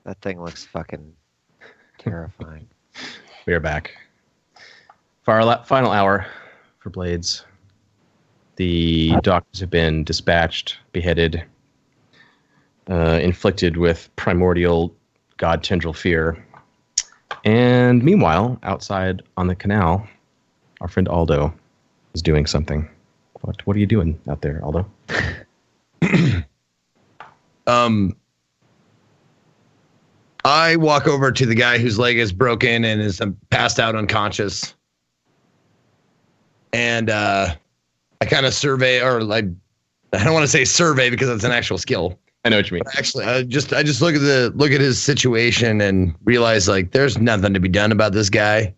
That thing looks fucking terrifying. We are back. For our final hour for Blades, the doctors have been dispatched, beheaded, inflicted with primordial god tendril fear. And meanwhile, outside on the canal, our friend Aldo is doing something. What are you doing out there, Aldo? I walk over to the guy whose leg is broken and is passed out unconscious. And I kind of survey, or like, I don't want to say survey because it's an actual skill. I know what you mean. But actually, I just look at his situation and realize like there's nothing to be done about this guy.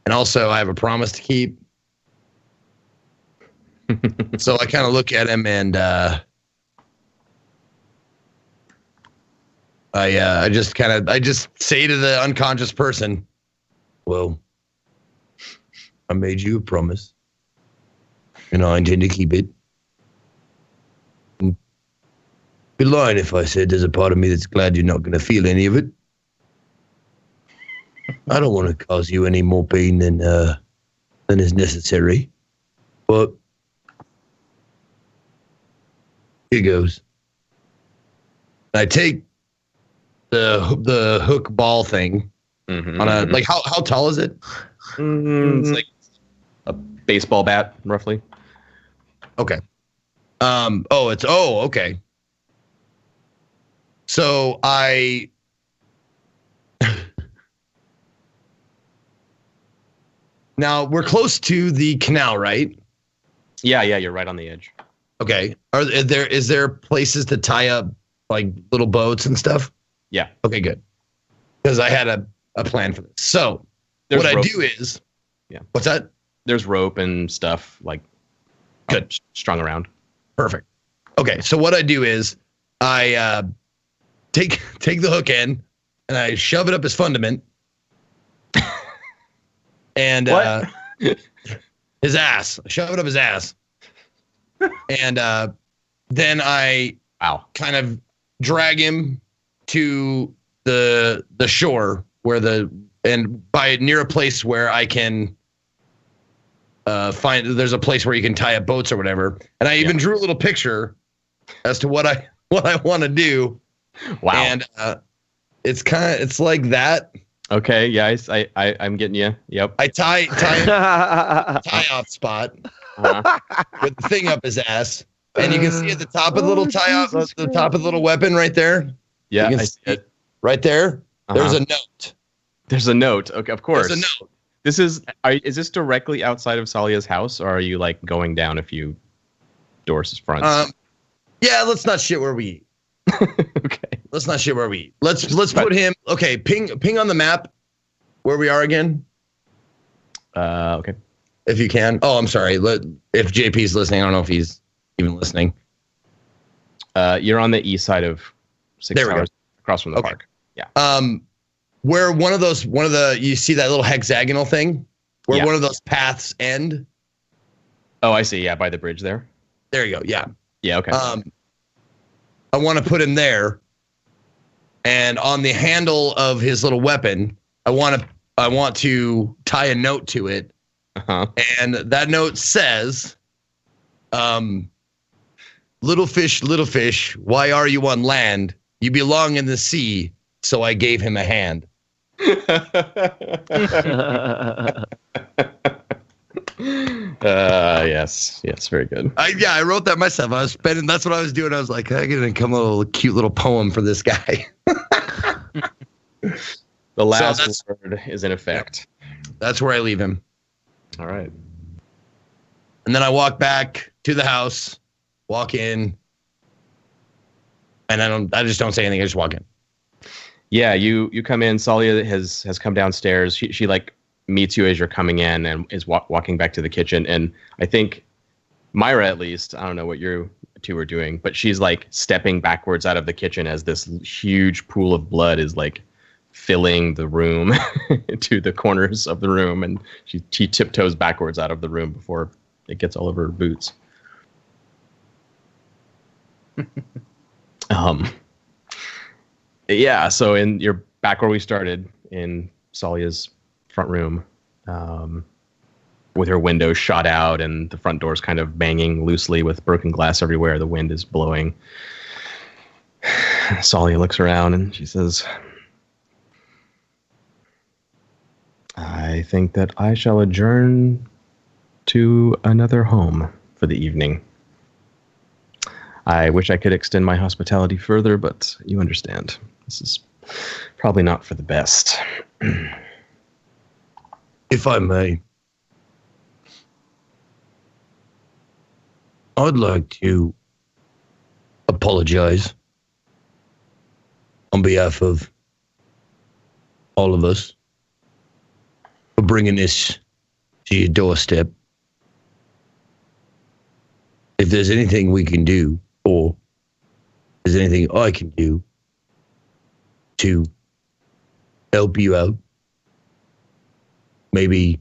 And also I have a promise to keep. So I kind of look at him and I just say to the unconscious person, well, I made you a promise and I intend to keep it. I'd be lying if I said there's a part of me that's glad you're not going to feel any of it. I don't want to cause you any more pain than is necessary. But here goes. I take the hook ball thing on a like how tall is it? It's like a baseball bat, roughly. Okay. Okay. So I now we're close to the canal, right? Yeah, you're right on the edge. Okay. Is there places to tie up like little boats and stuff? Yeah. Okay, good. Because I had a plan for this. So There's what rope. I do is, yeah. What's that? There's rope and stuff like good strung around. Perfect. Okay, so what I do is I take the hook in and I shove it up his fundament and his ass. I shove it up his ass, and then I kind of drag him to the shore by near a place where I can find. There's a place where you can tie up boats or whatever, and I even drew a little picture as to what I want to do. Wow. And it's like that. Okay, yeah, I'm getting you. Yep. I tie off spot with the thing up his ass, and you can see at the top of the little tie off, the top of the little weapon right there. Yeah, you can see it right there. There's a note. There's a note. Okay, of course. There's a note. Is this directly outside of Salia's house, or are you like going down a few doors fronts? Yeah, let's not shit where we eat. Okay. Let's not shit where we eat. Let's put him. Okay, ping on the map where we are again. Okay. If you can. Oh, I'm sorry. If JP's listening, I don't know if he's even listening. You're on the east side of 6 Towers, across from the park. Yeah. Where you see that little hexagonal thing where one of those paths end. Oh, I see. Yeah, by the bridge there. There you go. Yeah. Yeah. Okay. I want to put him there, and on the handle of his little weapon, I want to tie a note to it, and that note says, little fish, why are you on land? You belong in the sea, so I gave him a hand." Yes, very good. I wrote that myself. That's what I was doing. I was like, I gotta come a little cute little poem for this guy. The last word is in effect. That's where I leave him. All right. And then I walk back to the house, walk in, and I just don't say anything. I just walk in. Yeah, you come in. Salia has come downstairs. She like meets you as you're coming in and is walking back to the kitchen. And I think Myra, at least, I don't know what you two are doing, but she's like stepping backwards out of the kitchen as this huge pool of blood is like filling the room to the corners of the room. And she tiptoes backwards out of the room before it gets all over her boots. Yeah, so you're back where we started in Salia's front room, with her windows shot out and the front doors kind of banging loosely with broken glass everywhere. The wind is blowing. Salia looks around and she says, I think that I shall adjourn to another home for the evening. I wish I could extend my hospitality further, but you understand. This is probably not for the best. If I may, I'd like to apologize on behalf of all of us for bringing this to your doorstep. If there's anything we can do, or if there's anything I can do to help you out, maybe,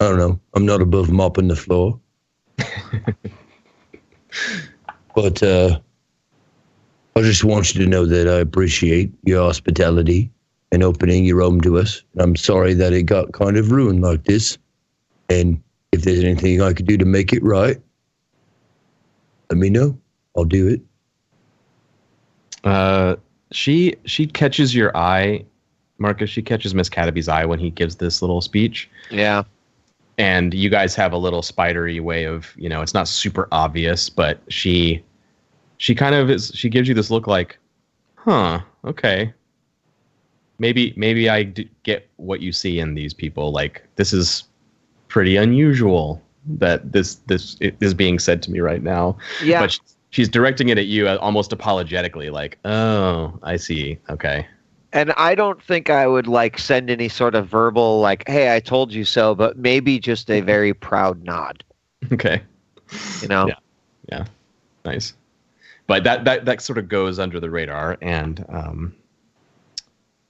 I don't know, I'm not above mopping the floor. But I just want you to know that I appreciate your hospitality and opening your home to us. I'm sorry that it got kind of ruined like this. And if there's anything I could do to make it right, let me know. I'll do it. She catches your eye, Marcus. She catches Miss Cataby's eye when he gives this little speech. Yeah. And you guys have a little spidery way of, it's not super obvious, but she kind of is. She gives you this look like, huh, okay. Maybe I get what you see in these people. Like, this is pretty unusual that this is being said to me right now. Yeah. But she's directing it at you almost apologetically, like, oh, I see. Okay. And I don't think I would send any sort of verbal hey, I told you so, but maybe just a very proud nod. Okay. Yeah. Nice. But that sort of goes under the radar, and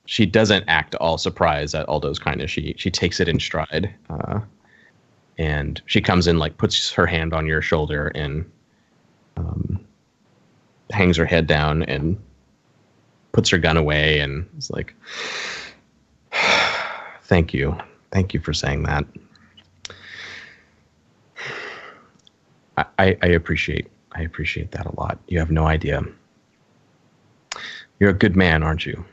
she doesn't act all surprised at Aldo's kindness. She takes it in stride, and she comes in, puts her hand on your shoulder and hangs her head down and puts her gun away, and is like, thank you for saying that. I appreciate that a lot. You have no idea. You're a good man, aren't you?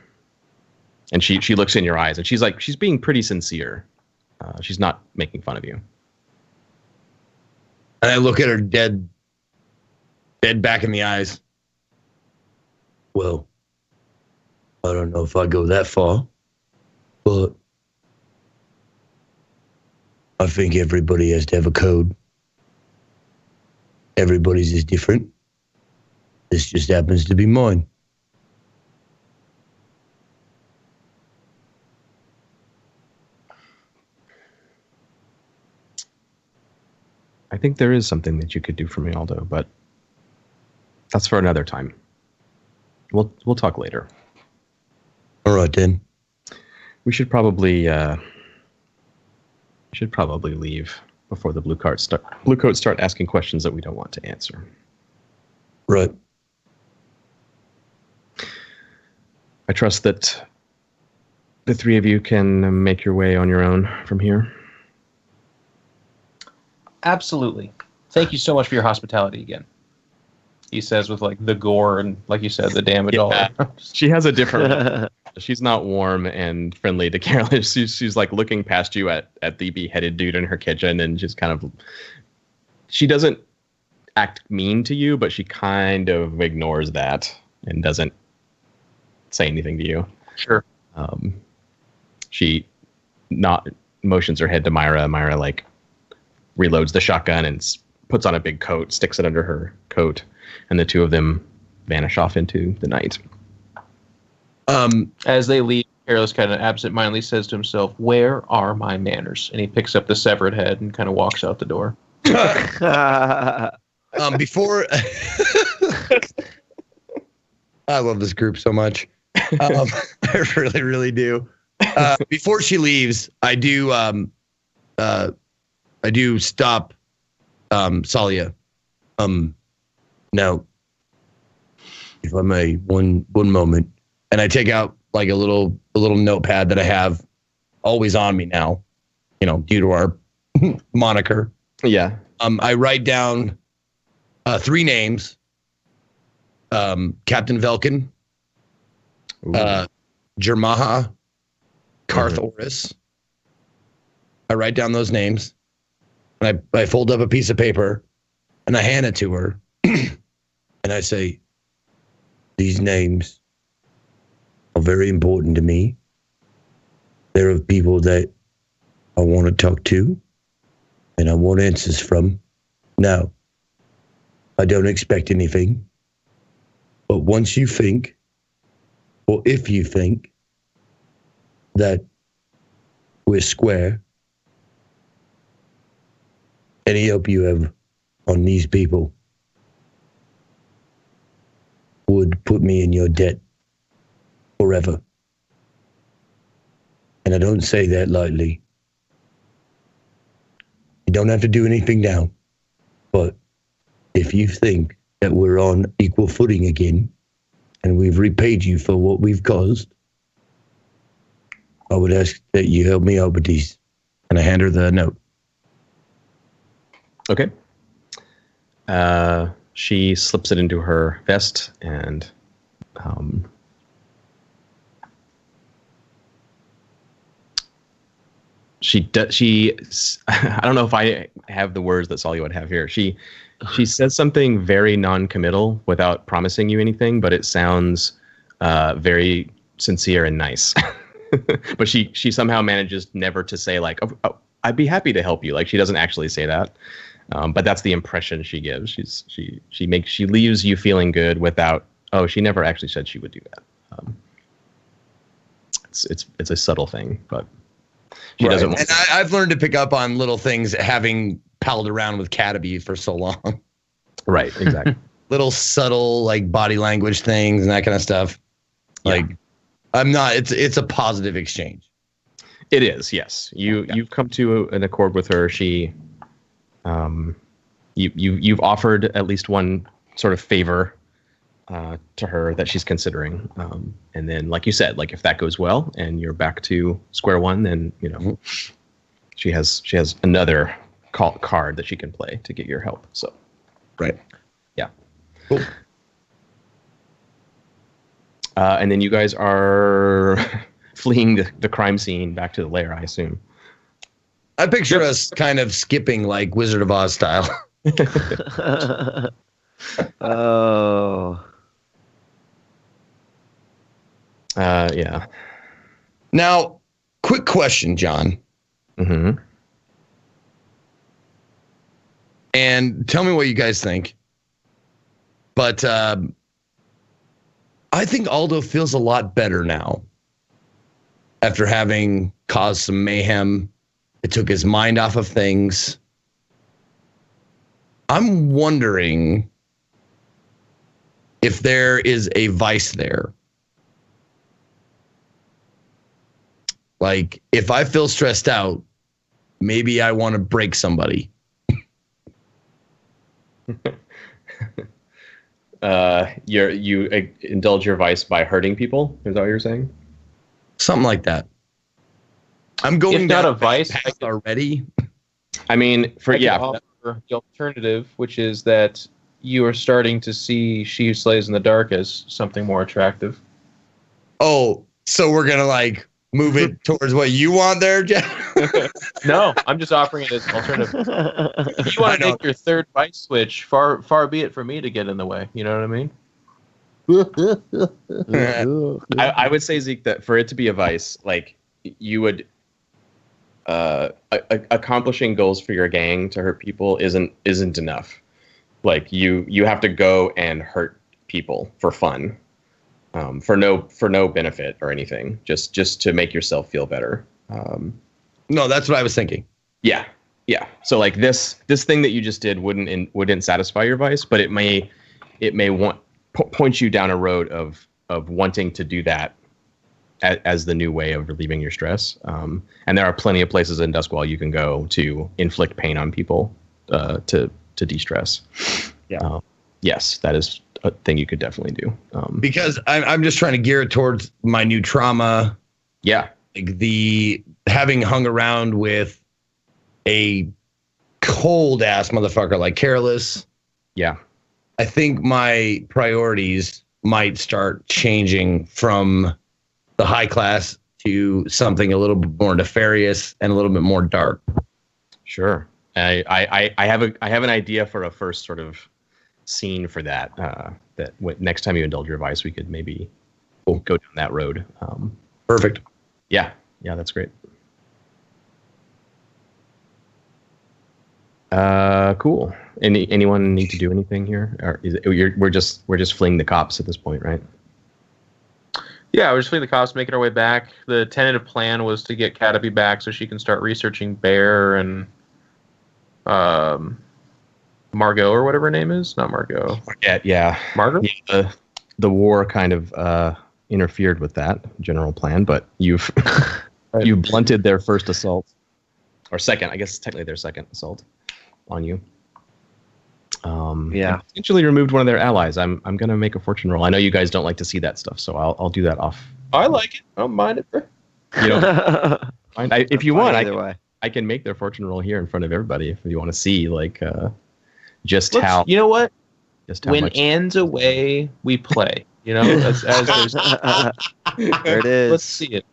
And she looks in your eyes, and she's being pretty sincere. She's not making fun of you. And I look at her dead back in the eyes. Well, I don't know if I go that far, but I think everybody has to have a code. Everybody's is different. This just happens to be mine. I think there is something that you could do for me, Aldo, but that's for another time. We'll talk later. All right, then. We should probably leave before the blue coats start asking questions that we don't want to answer. Right. I trust that the three of you can make your way on your own from here. Absolutely. Thank you so much for your hospitality again. He says with the gore and, like you said, the damage all over. She has a different... She's not warm and friendly to Carolyn. She's looking past you at the beheaded dude in her kitchen, and just kind of... She doesn't act mean to you, but she kind of ignores that and doesn't say anything to you. Sure. She motions her head to Myra. Myra reloads the shotgun and puts on a big coat, sticks it under her coat, and the two of them vanish off into the night. As they leave, Carlos kind of absentmindedly says to himself, "Where are my manners?" And he picks up the severed head and kind of walks out the door. Before I love this group so much. I really, really do. Before she leaves, I do stop Salia. Now, if I may, one moment. And I take out like a little notepad that I have always on me now, due to our moniker. Yeah. I write down 3 names. Captain Velkin, Jermaha, Karthoris. I write down those names, and I fold up a piece of paper, and I hand it to her, and I say, these names are very important to me. They're of people that I want to talk to, and I want answers from. Now, I don't expect anything, but once you think, or if you think, that we're square, any help you have on these people would put me in your debt forever. And I don't say that lightly. You don't have to do anything now, but if you think that we're on equal footing again and we've repaid you for what we've caused, I would ask that you help me out with these. And I hand her the note. Okay. She slips it into her vest and she I don't know if I have the words that Salia would have here. She says something very non-committal without promising you anything, but it sounds very sincere and nice. But she somehow manages never to say like, oh, I'd be happy to help you. Like she doesn't actually say that. But that's the impression she gives. She leaves you feeling good without, oh, she never actually said she would do that. It's a subtle thing, but she doesn't want and I've learned to pick up on little things having palled around with Cataby for so long. Right, exactly. Little subtle like body language things and that kind of stuff. Like it's a positive exchange. It is, yes. You've come to an accord with her. You've offered at least one sort of favor to her that she's considering, and then, like you said, like if that goes well and you're back to square one, then she has another card that she can play to get your help. So, right, yeah, cool. And then you guys are fleeing the crime scene back to the lair, I assume. I picture us kind of skipping like Wizard of Oz style. Oh. Yeah. Now, quick question, John. Mm-hmm. And tell me what you guys think. But I think Aldo feels a lot better now after having caused some mayhem. It took his mind off of things. I'm wondering if there is a vice there. Like, if I feel stressed out, maybe I want to break somebody. You indulge your vice by hurting people? Is that what you're saying? Something like that. I'm going If not down a vice path already. I mean, I can offer the alternative, which is that you are starting to see She Who Slays in the Dark as something more attractive. Oh, so we're gonna like move it towards what you want there, Jeff? No, I'm just offering it as an alternative. If you want to make your third vice switch, far be it for me to get in the way. You know what I mean? I would say, Zeke, that for it to be a vice, like you would accomplishing goals for your gang to hurt people isn't enough. Like you have to go and hurt people for fun, for no benefit or anything, just to make yourself feel better. No, that's what I was thinking. Yeah. So like this thing that you just did wouldn't satisfy your vice, but it may point you down a road of wanting to do that as the new way of relieving your stress. And there are plenty of places in Duskwall you can go to inflict pain on people to de-stress. Yeah. Yes, that is a thing you could definitely do. Because I'm just trying to gear it towards my new trauma. Yeah. Like the having hung around with a cold ass motherfucker like Careless. Yeah. I think my priorities might start changing from the high class to something a little bit more nefarious and a little bit more dark. Sure. I have an idea for a first sort of scene for that. Next time you indulge your vice, we could maybe go down that road. Perfect. Yeah, that's great. Cool. Anyone need to do anything here, or we're just fleeing the cops at this point, right? Yeah, we're just fleeing the cops, making our way back. The tentative plan was to get Caterpie back so she can start researching Bear and Margot or whatever her name is. Not Margot. Yeah. Margot? Yeah, the war kind of interfered with that general plan, but you've you blunted their first assault, or second. I guess technically their second assault on you. Yeah. Essentially removed one of their allies. I'm gonna make a fortune roll. I know you guys don't like to see that stuff, so I'll do that off. I like it. I don't mind it, bro. You know, if you want, I I can make their fortune roll here in front of everybody if you want to see how. You know what? Just how When much. Anne's away, we play. You know, as there's, There it is. let's see it.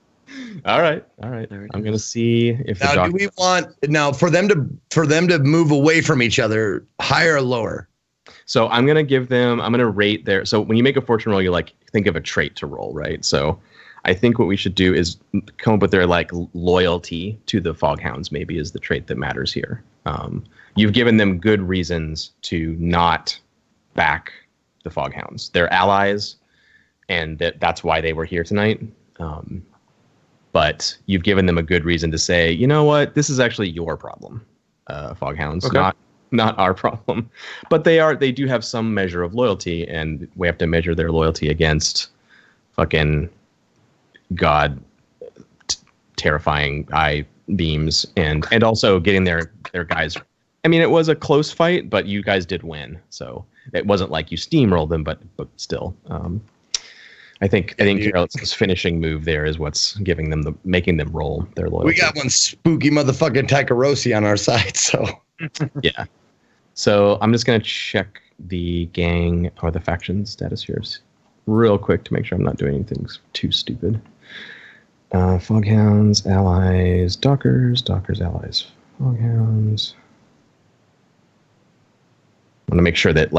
All right. There it I'm gonna is. see if the Now, do we want for them to move away from each other, higher or lower? So I'm gonna rate their. So when you make a fortune roll, you think of a trait to roll, right? So I think what we should do is come up with their loyalty to the Foghounds. Maybe is the trait that matters here. You've given them good reasons to not back the Foghounds. They're allies, and that's why they were here tonight. But you've given them a good reason to say, you know what, this is actually your problem, Foghounds, Okay. not our problem. But they do have some measure of loyalty, and we have to measure their loyalty against fucking God terrifying eye beams and also getting their guys. I mean, it was a close fight, but you guys did win, so it wasn't like you steamrolled them, but still. I think Carel's finishing move there is what's making them roll their loyalty. We got one spooky motherfucking Takarosi on our side, so Yeah. So I'm just gonna check the gang or the faction status here real quick to make sure I'm not doing anything too stupid. Foghounds, allies, Dockers, allies, Foghounds. I want to make sure that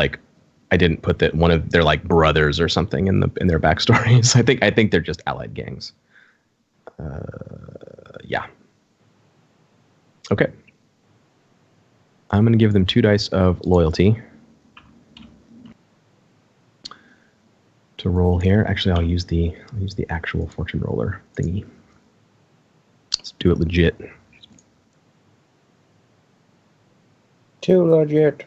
I didn't put that one of their brothers or something in their backstories. I think they're just allied gangs. Yeah. Okay. I'm gonna give them 2 dice of loyalty to roll here. Actually, I'll use the actual fortune roller thingy. Let's do it legit. Too legit.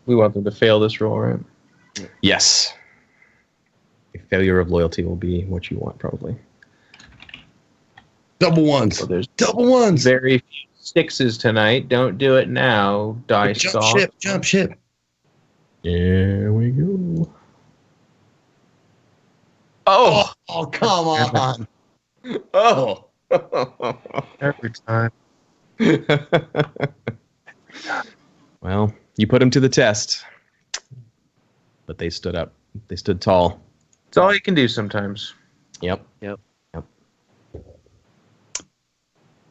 We want them to fail this roll, right? Yes. A failure of loyalty will be what you want, probably. double ones. Well, there's Double ones. very few 6s tonight. Don't do it now. Dice off. Jump ship. There we go. Oh, Come on. Oh. every time. Well, you put them to the test, but they stood up. They stood tall. It's all you can do sometimes. Yep.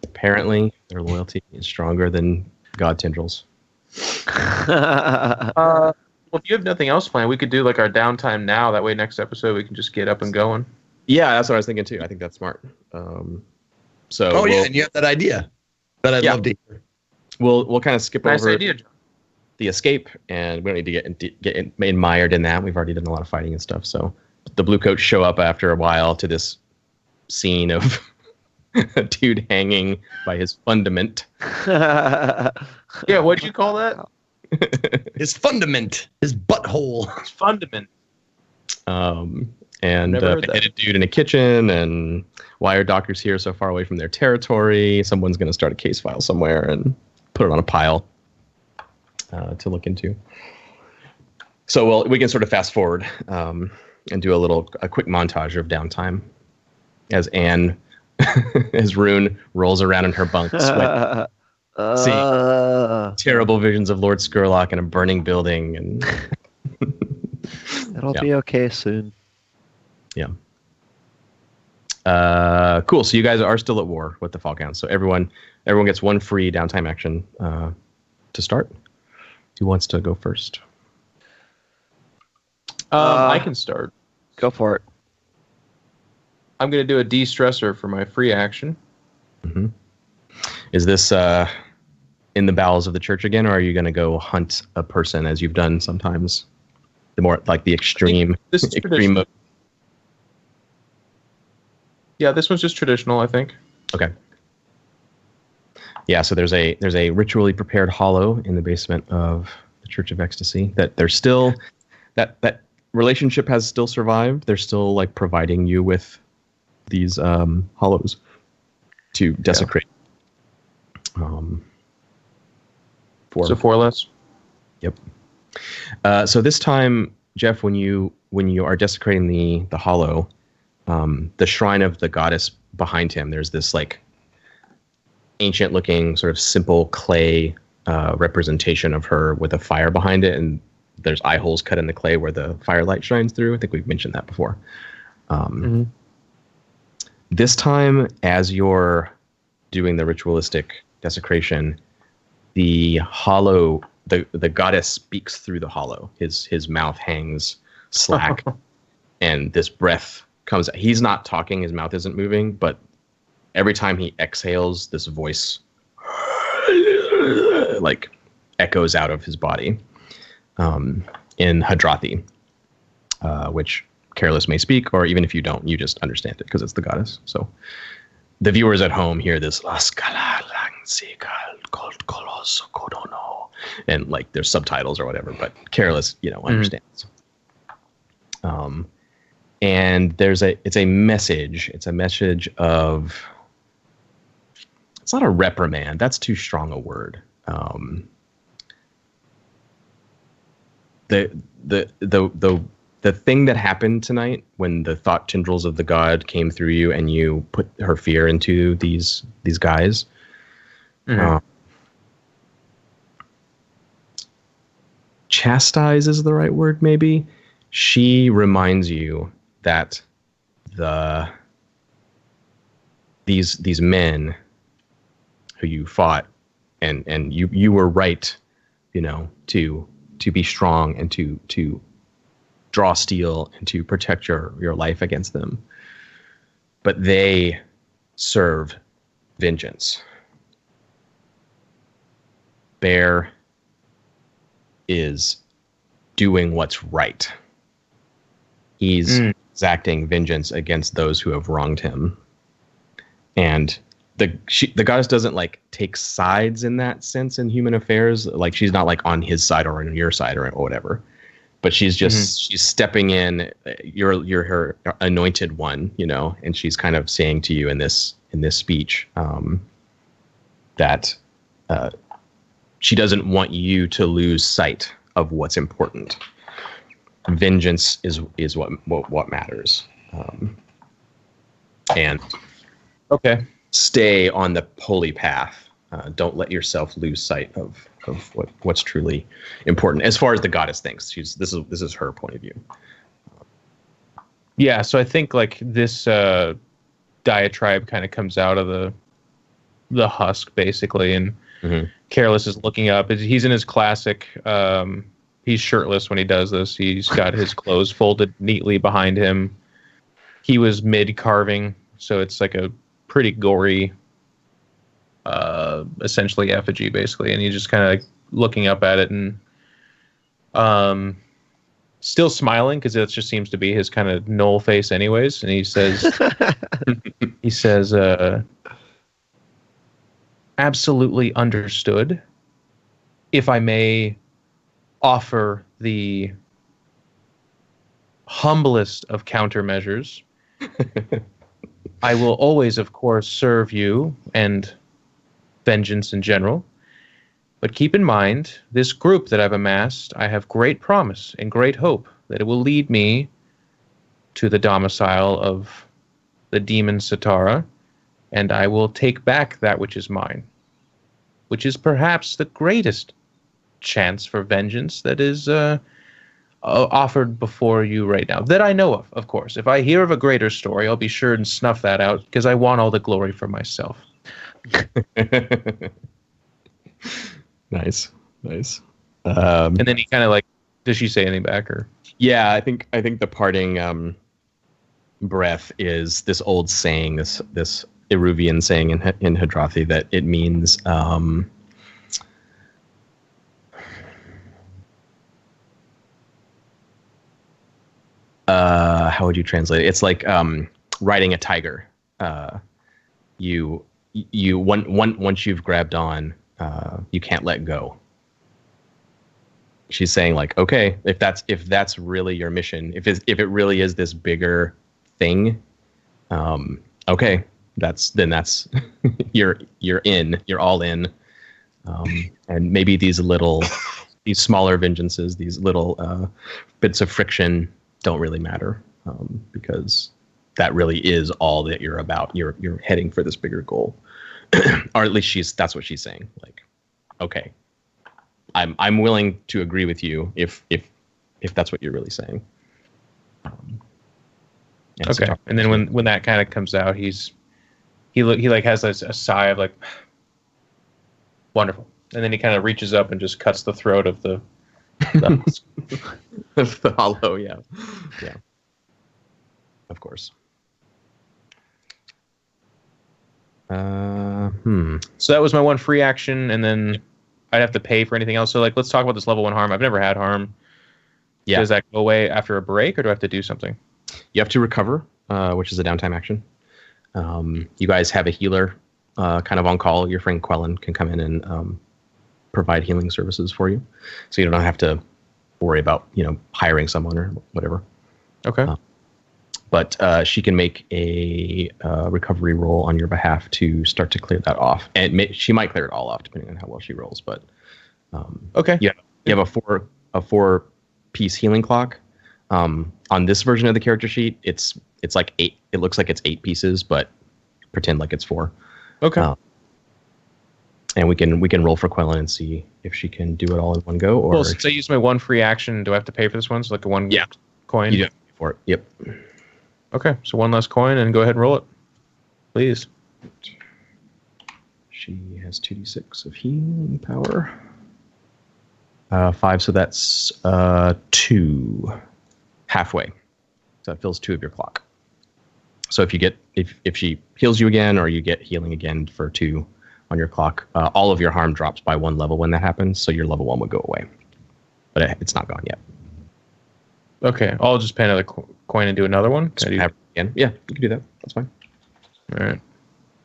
Apparently, their loyalty is stronger than God tendrils. Well, if you have nothing else planned, we could do our downtime now. That way, next episode we can just get up and going. Yeah, that's what I was thinking too. I think that's smart. And you have that idea that I'd love to hear. We'll kind of skip Nice over idea, John. the escape, and we don't need to get mired in that. We've already done a lot of fighting and stuff. So the blue coats show up after a while to this scene of a dude hanging by his fundament. Yeah, what'd you call that? His fundament, his butthole. It's fundament. And Never heard a beheaded dude in a kitchen, and why are Dockers here so far away from their territory? Someone's going to start a case file somewhere and put it on a pile to look into. So we can sort of fast forward and do a quick montage of downtime as Anne, as Rune rolls around in her bunk, sweating, seeing terrible visions of Lord Skurlock in a burning building, and it'll be okay soon. Yeah. Cool. So you guys are still at war with the Falcons. So everyone gets one free downtime action to start. Who wants to go first? I can start. Go for it. I'm going to do a de-stressor for my free action. Mm-hmm. Is this in the bowels of the church again, or are you going to go hunt a person as you've done sometimes? The more like the extreme. This is traditional. Yeah, this one's just traditional, I think. Okay. Yeah, so there's a ritually prepared hollow in the basement of the Church of Ecstasy that there's still that relationship has still survived. They're still like providing you with these hollows to desecrate. Four less. Yep. So this time, Jeff, when you are desecrating the hollow, the shrine of the goddess behind him, there's this like ancient looking sort of simple clay representation of her with a fire behind it, and there's eye holes cut in the clay where the firelight shines through. I think we've mentioned that before. This time, as you're doing the ritualistic desecration, the hollow, the goddess speaks through the hollow. His mouth hangs slack, and this breath comes. He's not talking. His mouth isn't moving, but every time he exhales, this voice like echoes out of his body in Hadrathi, which Careless may speak, or even if you don't, you just understand it because it's the goddess. So the viewers at home hear this and like there's subtitles or whatever, but Careless, understands. And it's a message. It's a message of, it's not a reprimand. That's too strong a word. The thing that happened tonight when the thought tendrils of the god came through you and you put her fear into these guys. Chastise is the right word, maybe. She reminds you that these men who you fought and you were right, to be strong and to draw steel and to protect your life against them. But they serve vengeance. Bear is doing what's right. He's exacting vengeance against those who have wronged him. And the goddess doesn't like take sides in that sense in human affairs. Like she's not like on his side or on your side or whatever. But she's just she's stepping in. You're her anointed one, and she's kind of saying to you in this speech that she doesn't want you to lose sight of what's important. Vengeance is what matters, and stay on the holy path. Don't let yourself lose sight of what's truly important as far as the goddess thinks. This is her point of view. Yeah, so I think like this diatribe kind of comes out of the husk basically, and Careless is looking up. He's in his classic. He's shirtless when he does this. He's got his clothes folded neatly behind him. He was mid carving, so it's like a pretty gory, essentially effigy, basically. And he's just kind of like looking up at it and still smiling because it just seems to be his kind of knoll face, anyways. And he says, "Absolutely understood. If I may offer the humblest of countermeasures, I will always, of course, serve you and vengeance in general. But keep in mind, this group that I've amassed, I have great promise and great hope that it will lead me to the domicile of the demon Satara, and I will take back that which is mine, which is perhaps the greatest chance for vengeance that is offered before you right now, that I know of course. If I hear of a greater story, I'll be sure and snuff that out, because I want all the glory for myself. Nice. And then he kind of like, does she say anything back, or? Yeah, I think the parting breath is this old saying, this Eruvian saying in Hadrathi, that it means how would you translate it? It's like riding a tiger. You once you've grabbed on, you can't let go. She's saying like, okay, if that's really your mission, if it really is this bigger thing, okay, that's you're all in, and maybe these smaller vengeances, these little bits of friction don't really matter, because that really is all that you're about. You're heading for this bigger goal, or at least that's what she's saying. Like, okay, I'm willing to agree with you if that's what you're really saying. Okay, and then when that kind of comes out, he like has a sigh of like, wonderful, and then he kind of reaches up and just cuts the throat of the the hollow. Yeah, of course. So that was my one free action, and then I'd have to pay for anything else. So like, let's talk about this level 1 harm. I've never had harm. Yeah. Does that go away after a break, or do I have to do something? You have to recover, which is a downtime action. You guys have a healer kind of on call. Your friend Quellen can come in and provide healing services for you, so you don't have to worry about hiring someone or whatever. Okay. But she can make a recovery roll on your behalf to start to clear that off, and she might clear it all off depending on how well she rolls. But okay. You have a 4-piece healing clock. On this version of the character sheet, it's like 8. It looks like it's 8 pieces, but pretend like it's 4. Okay. And we can roll for Quellen and see if she can do it all in one go. Or well, since I used my one free action, do I have to pay for this one? So like a 1 coin? You do for it. Yep. Okay, so 1 less coin, and go ahead and roll it, please. She has 2d6 of healing power. 5, so that's 2. Halfway. So that fills 2 of your clock. So if she heals you again, or you get healing again for 2 on your clock, all of your harm drops by 1 level when that happens. So your level 1 would go away, but it's not gone yet. Okay, I'll just pay another coin and do another one. Can I do again? Yeah, you can do that. That's fine. All right.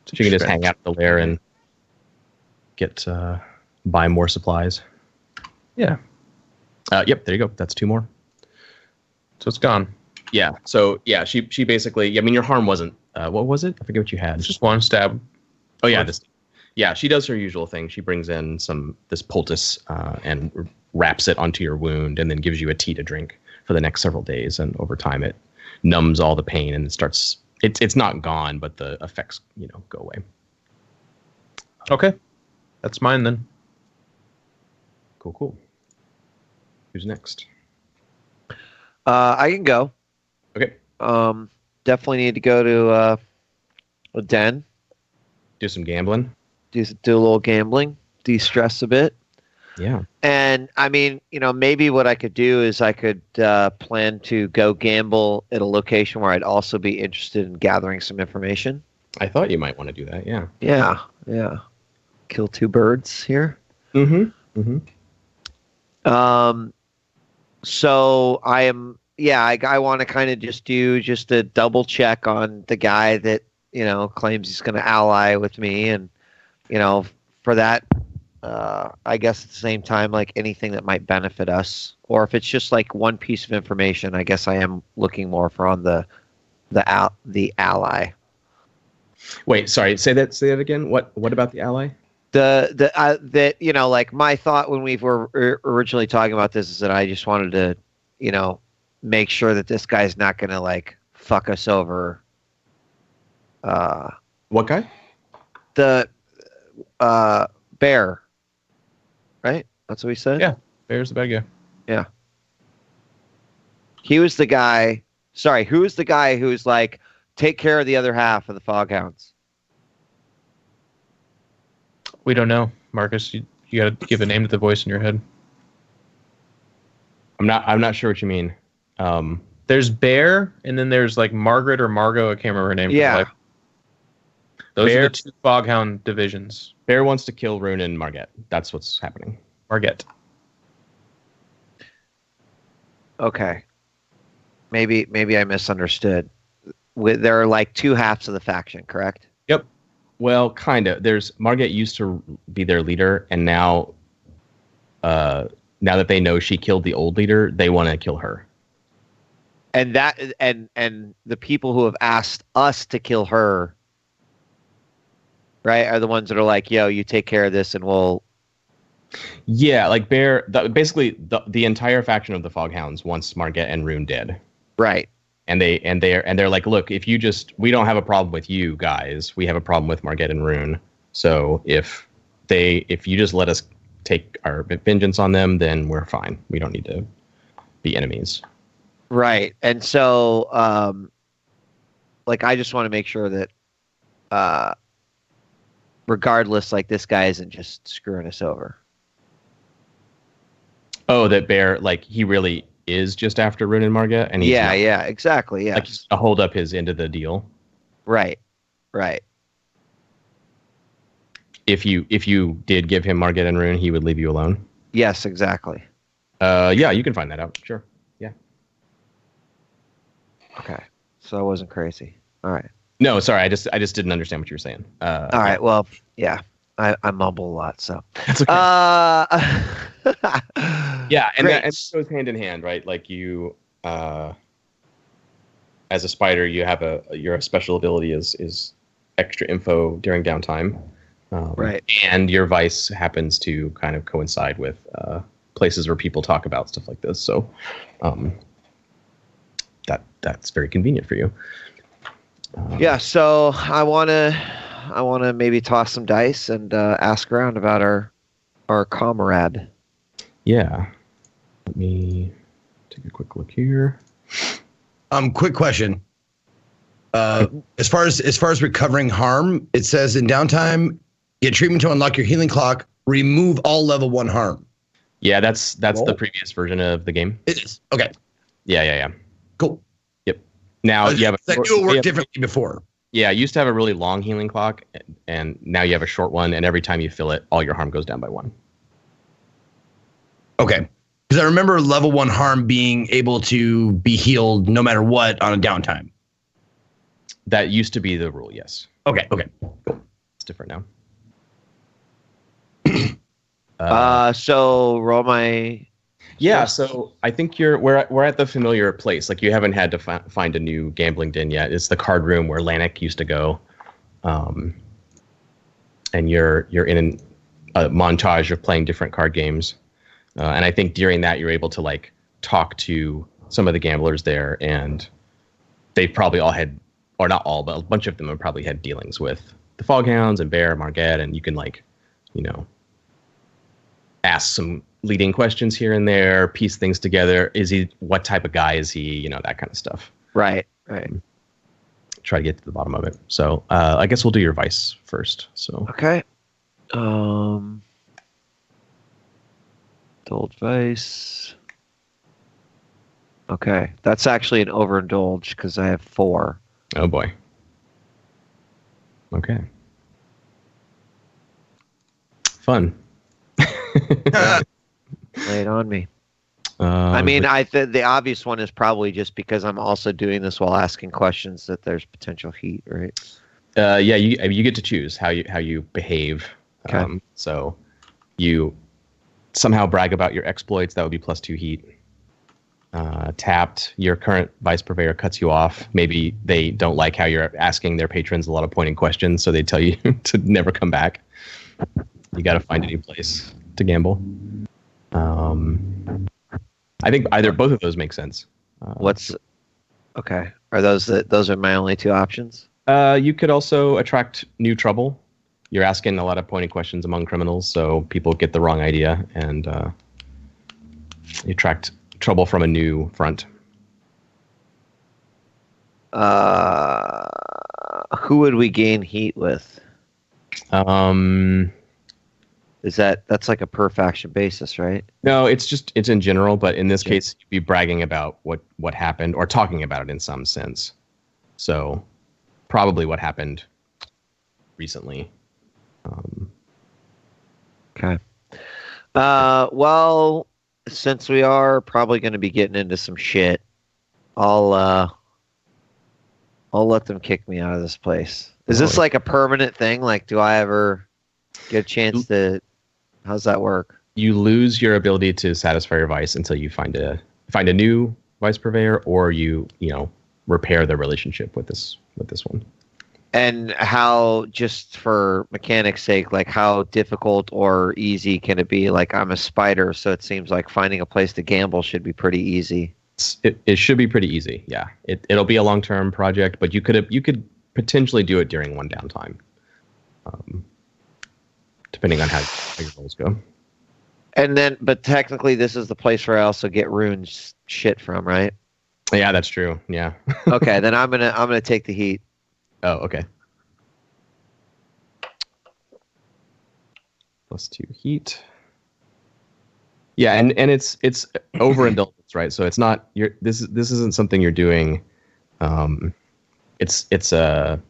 So you can just hang out at the lair and get buy more supplies. Yeah. Yep. There you go. That's 2 more. So it's gone. Yeah. So yeah, she basically. I mean, your harm wasn't. What was it? I forget what you had. It's just 1 stab. Oh yeah. Yeah. She does her usual thing. She brings in this poultice and wraps it onto your wound, and then gives you a tea to drink for the next several days. And over time, it numbs all the pain, and it starts. It's not gone, but the effects go away. Okay, that's mine then. Cool. Who's next? I can go. Okay. Definitely need to go to a den. Do some gambling. Do a little gambling. De-stress a bit. Yeah. And I mean, maybe what I could do is I could plan to go gamble at a location where I'd also be interested in gathering some information. I thought you might want to do that. Yeah. Yeah. Kill 2 birds here. Mm-hmm. So I am. Yeah, I want to kind of just do a double check on the guy that claims he's going to ally with me, and for that. I guess at the same time, like anything that might benefit us, or if it's just like one piece of information, I guess I am looking more for on the ally. Wait, sorry. Say that again. What about the ally? That like my thought when we were originally talking about this is that I just wanted to make sure that this guy's not gonna like fuck us over. What guy? The bear, right? That's what we said. Yeah, Bear's the bad guy. Yeah. He was the guy. Sorry, who was the guy who's like, take care of the other half of the Foghounds? We don't know, Marcus. You got to give a name to the voice in your head. I'm not sure what you mean. There's Bear, and then there's like Margaret or Margot. I can't remember her name. Yeah. Those Bear, are the two Foghound divisions. Bear wants to kill Rune and Margit. That's what's happening. Margit. Okay. Maybe I misunderstood. There are like two halves of the faction, correct? Yep. Well, kind of. There's Margit used to be their leader, and now that they know she killed the old leader, they want to kill her. And that and the people who have asked us to kill her, right, are the ones that are like, yo, you take care of this and we'll... Yeah, like Bear, basically the entire faction of the Foghounds wants Margit and Rune dead. Right. And they're like, look, we don't have a problem with you guys. We have a problem with Margit and Rune. So if you just let us take our vengeance on them, then we're fine. We don't need to be enemies. Right. And so like I just want to make sure that regardless, like this guy isn't just screwing us over. Oh, that Bear, like he really is just after Rune and Margit, and he's not, yeah, exactly, yeah. like he's to hold up his end of the deal. Right. If you did give him Margit and Rune, he would leave you alone. Yes, exactly. Yeah, you can find that out. Sure. Yeah. Okay. So I wasn't crazy. All right. No, sorry, I just didn't understand what you were saying. All right. Well, yeah. I mumble a lot, so. That's okay. Yeah, and that goes hand in hand, right? Like you, as a spider, you have your special ability is extra info during downtime, right? And your vice happens to kind of coincide with places where people talk about stuff like this, so that's very convenient for you. Yeah. So I wanna maybe toss some dice and ask around about our comrade. Yeah. Let me take a quick look here. Quick question. As far as recovering harm, it says in downtime, get treatment to unlock your healing clock. Remove all level 1 harm. Yeah, that's the previous version of the game. It is okay. Yeah. Cool. Yep. Now you have that knew it worked differently before. Yeah, you used to have a really long healing clock, and now you have a short one. And every time you fill it, all your harm goes down by 1. Okay. Because I remember level 1 harm being able to be healed no matter what on a downtime. That used to be the rule, yes. Okay. Cool. It's different now. So roll my... Yeah, so I think we're at the familiar place. Like you haven't had to find a new gambling den yet. It's the card room where Lanik used to go. And you're in a montage of playing different card games. And I think during that, you're able to like talk to some of the gamblers there, and they probably all had, or not all, but a bunch of them have probably had dealings with the Foghounds and Bear, Margit, and you can like, ask some leading questions here and there, piece things together. What type of guy is he? That kind of stuff. Right. Try to get to the bottom of it. So I guess we'll do your vice first. So okay. Indulge vice. Okay, that's actually an overindulge because I have 4. Oh boy. Okay. Fun. Lay it on me. I mean, the obvious one is probably just because I'm also doing this while asking questions that there's potential heat, right? Yeah, you get to choose how you behave. Okay. So you somehow brag about your exploits. That would be +2 heat. Tapped, your current vice purveyor cuts you off. Maybe they don't like how you're asking their patrons a lot of pointing questions, so they tell you to never come back. You got to find a new place to gamble. I think both of those make sense. Okay? Those are my only two options? You could also attract new trouble. You're asking a lot of pointed questions among criminals, so people get the wrong idea, and you attract trouble from a new front. Who would we gain heat with? That's like a per faction basis, right? No, it's in general, but in this case, you'd be bragging about what happened or talking about it in some sense. So probably what happened recently. Okay. Well, since we are probably going to be getting into some shit, I'll let them kick me out of this place. Is this like a permanent thing? Like, do I ever get a chance to? How's that work? You lose your ability to satisfy your vice until you find a new vice purveyor, or you repair the relationship with this one. And how, just for mechanics' sake, like how difficult or easy can it be? Like, I'm a spider, so it seems like finding a place to gamble should be pretty easy. It should be pretty easy. Yeah, it'll be a long-term project, but you could potentially do it during one downtime, depending on how your rolls go. And then, but technically, this is the place where I also get runes shit from, right? Yeah, that's true. Yeah. Okay, then I'm gonna take the heat. Oh, okay. +2 heat. Yeah, and it's overindulgence, right? So it's not this isn't something you're doing. It's not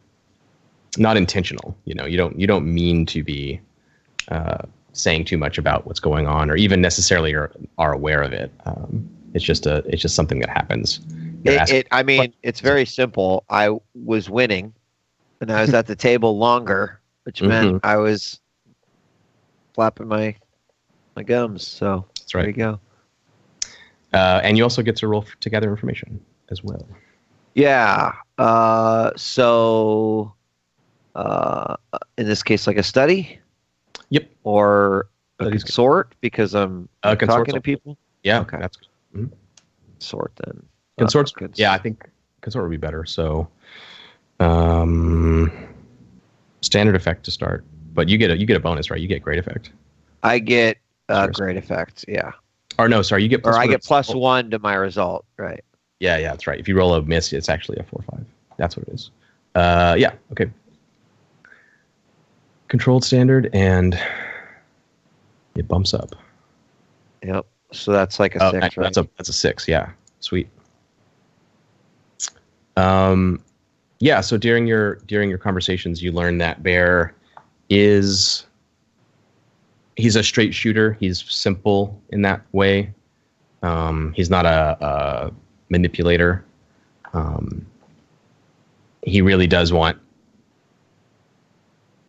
intentional. You don't mean to be saying too much about what's going on, or even necessarily are aware of it. It's just something that happens. It's very simple. I was winning, and I was at the table longer, which meant I was flapping my gums. So that's right. There you go. And you also get to roll to gather information as well. Yeah. So in this case, like a study. Yep. Or a consort, because I'm talking to people. Yeah. Okay. That's good. Mm-hmm. Consort then. Consort's good. Yeah, I think consort would be better. So, standard effect to start, but you get a bonus, right? You get great effect. I get great effect. Yeah. Or no, sorry, you get I get +1 to my result, right? Yeah, that's right. If you roll a miss, it's actually a 4/5. That's what it is. Yeah. Okay. Controlled standard, and it bumps up. Yep. So that's like a 6, right? That's a 6. Yeah. Sweet. Yeah. So during your conversations, you learn that Bear he's a straight shooter. He's simple in that way. He's not a manipulator. He really does want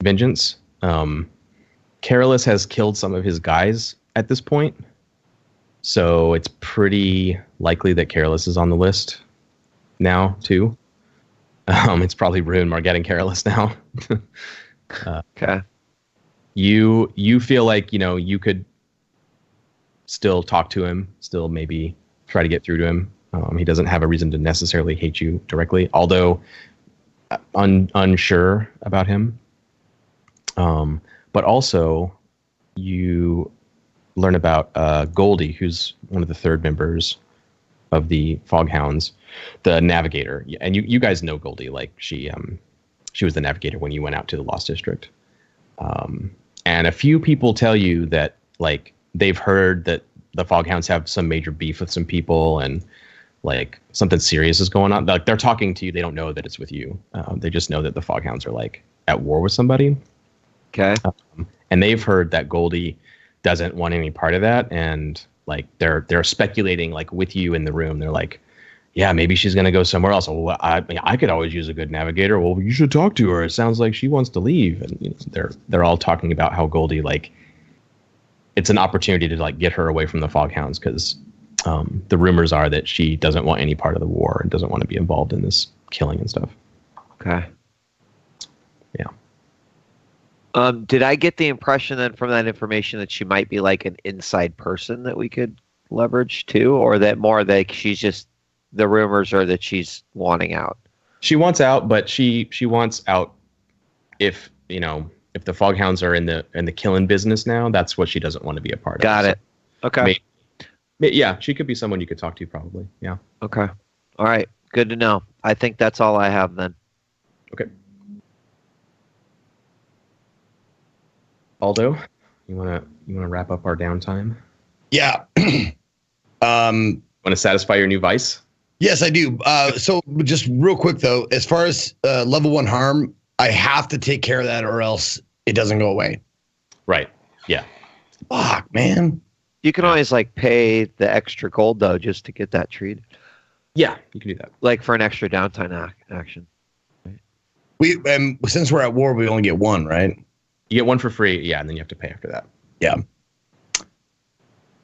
vengeance. Careless has killed some of his guys at this point, so it's pretty likely that Careless is on the list now too. It's probably Rune, Marget, and Careless now. Okay. You feel like you could still talk to him, still maybe try to get through to him. He doesn't have a reason to necessarily hate you directly, although unsure about him. But also, you learn about Goldie, who's one of the third members of the Foghounds, the navigator. And you guys know Goldie, like she was the navigator when you went out to the Lost District. And a few people tell you that like they've heard that the Foghounds have some major beef with some people, and like something serious is going on. Like they're talking to you, they don't know that it's with you. They just know that the Foghounds are like at war with somebody. Okay. And they've heard that Goldie doesn't want any part of that, and like they're speculating like with you in the room. They're like, yeah, maybe she's gonna go somewhere else. Well, I could always use a good navigator. Well, you should talk to her. It sounds like she wants to leave. And they're all talking about how Goldie, like, it's an opportunity to like get her away from the Foghounds, because the rumors are that she doesn't want any part of the war and doesn't want to be involved in this killing and stuff. Okay. Yeah. Did I get the impression then from that information that she might be like an inside person that we could leverage too, or that more like she's just the rumors are that she's wanting out? She wants out, but she wants out if if the Foghounds are in the killing business now. That's what she doesn't want to be a part of. Got it. Okay. Yeah, she could be someone you could talk to probably. Yeah. Okay. All right. Good to know. I think that's all I have then. Okay. Aldo, you wanna wrap up our downtime? Yeah. Want to satisfy your new vice? Yes, I do. So just real quick though, as far as level 1 harm, I have to take care of that or else it doesn't go away. Right. Yeah. Fuck, man. You can always like pay the extra gold though just to get that treated. Yeah, you can do that. Like for an extra downtime action. We since we're at war, we only get one, right? You get one for free, yeah, and then you have to pay after that. Yeah.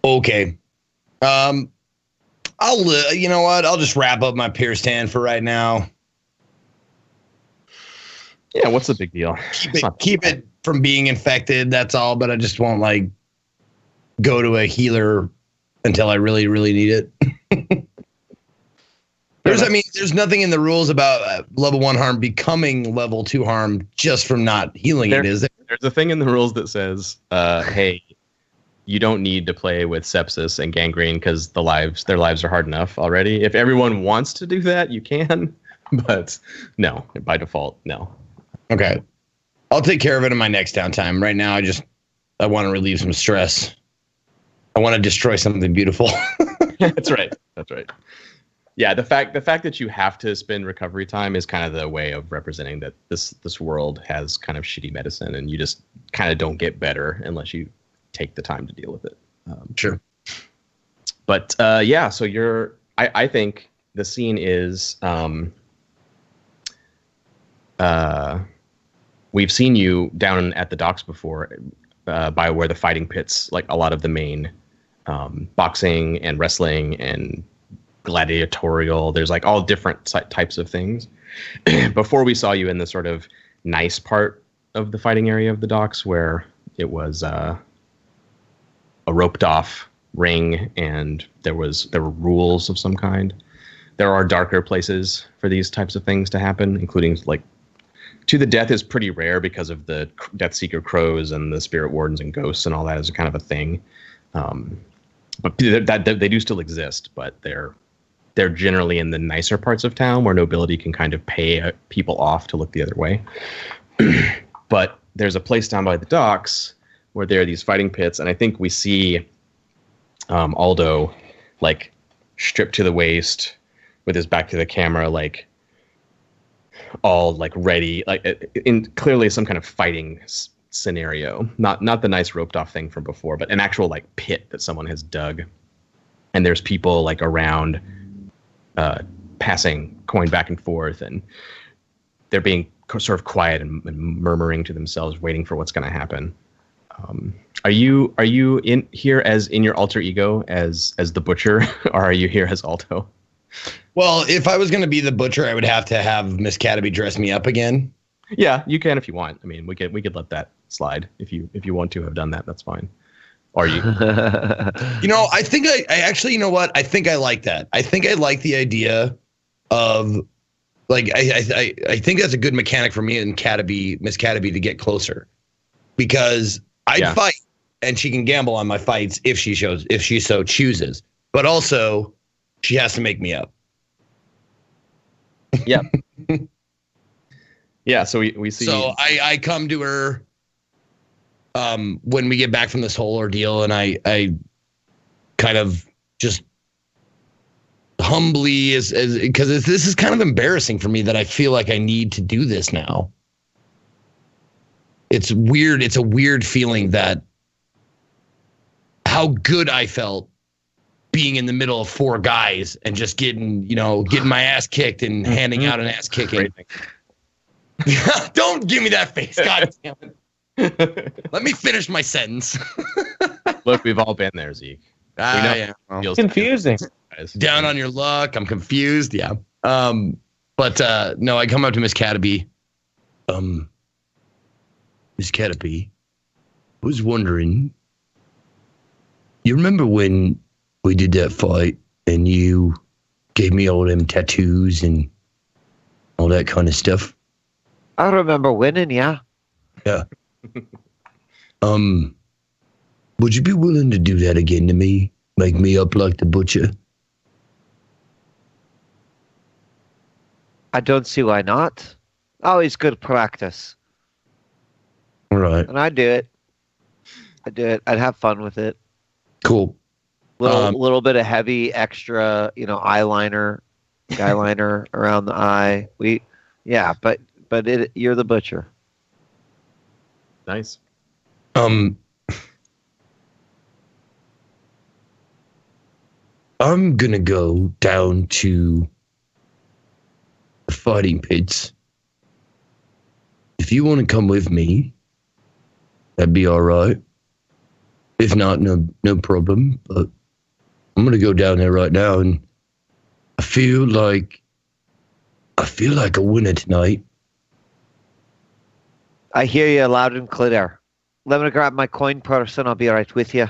Okay. You know what? I'll just wrap up my pier stand for right now. Yeah, what's the big deal? Keep it from being infected. That's all. But I just won't like go to a healer until I really, really need it. There's nothing in the rules about level 1 harm becoming level 2 harm just from not healing it, is there? There's a thing in the rules that says, hey, you don't need to play with sepsis and gangrene because their lives are hard enough already. If everyone wants to do that, you can, but no, by default, no. Okay. I'll take care of it in my next downtime. Right now, I want to relieve some stress. I want to destroy something beautiful. That's right. That's right. Yeah, the fact that you have to spend recovery time is kind of the way of representing that this world has kind of shitty medicine, and you just kind of don't get better unless you take the time to deal with it. Sure. But yeah, so I think the scene is we've seen you down at the docks before, by where the fighting pits, like a lot of the main boxing and wrestling and gladiatorial, there's like all different types of things. Before we saw you in the sort of nice part of the fighting area of the docks where it was a roped off ring and there were rules of some kind. There are darker places for these types of things to happen, including like to the death is pretty rare because of the Death Seeker crows and the spirit wardens and ghosts and all that is kind of a thing. But that they do still exist, but they're generally in the nicer parts of town where nobility can kind of pay people off to look the other way. But there's a place down by the docks where there are these fighting pits, and I think we see Aldo like stripped to the waist with his back to the camera, like all like ready, like in clearly some kind of fighting scenario, not the nice roped off thing from before, but an actual like pit that someone has dug, and there's people like around passing coin back and forth, and they're being sort of quiet and murmuring to themselves, waiting for what's going to happen. Are you in here as in your alter ego as the butcher, or are you here as Aldo? Well, if I was going to be the butcher, I would have to have Miss Cataby dress me up again. Yeah, you can if you want. I mean, we could let that slide if you want to have done that. That's fine. Are you? I think I actually, you know what? I think I like that. I think I like the idea of like I think that's a good mechanic for me and Miss Cataby to get closer, because I'd fight and she can gamble on my fights if she so chooses. But also, she has to make me up. Yeah. Yeah. So we see. So I come to her when we get back from this whole ordeal, and I kind of just humbly because this is kind of embarrassing for me that I feel like I need to do this now. It's weird. It's a weird feeling that how good I felt being in the middle of 4 guys and just getting my ass kicked and handing out an ass kicking. Don't give me that face. God damn it. Let me finish my sentence. Look, we've all been there, Zeke. Yeah. It's confusing. Down on your luck. I'm confused. Yeah. But no, I come up to Miss Cataby. Miss Caterpie, I was wondering, you remember when we did that fight and you gave me all them tattoos and all that kind of stuff? I remember winning, yeah. Yeah. Would you be willing to do that again to me? Make me up like the butcher? I don't see why not. Always good practice. All right. And I do it. I'd have fun with it. Cool. Little bit of heavy extra, eyeliner, guyliner around the eye. But you're the butcher. Nice. I'm gonna go down to the fighting pits. If you want to come with me, that'd be all right. If not, no problem. But I'm gonna go down there right now, and I feel like a winner tonight. I hear you loud and clear. Let me grab my coin purse and I'll be right with you.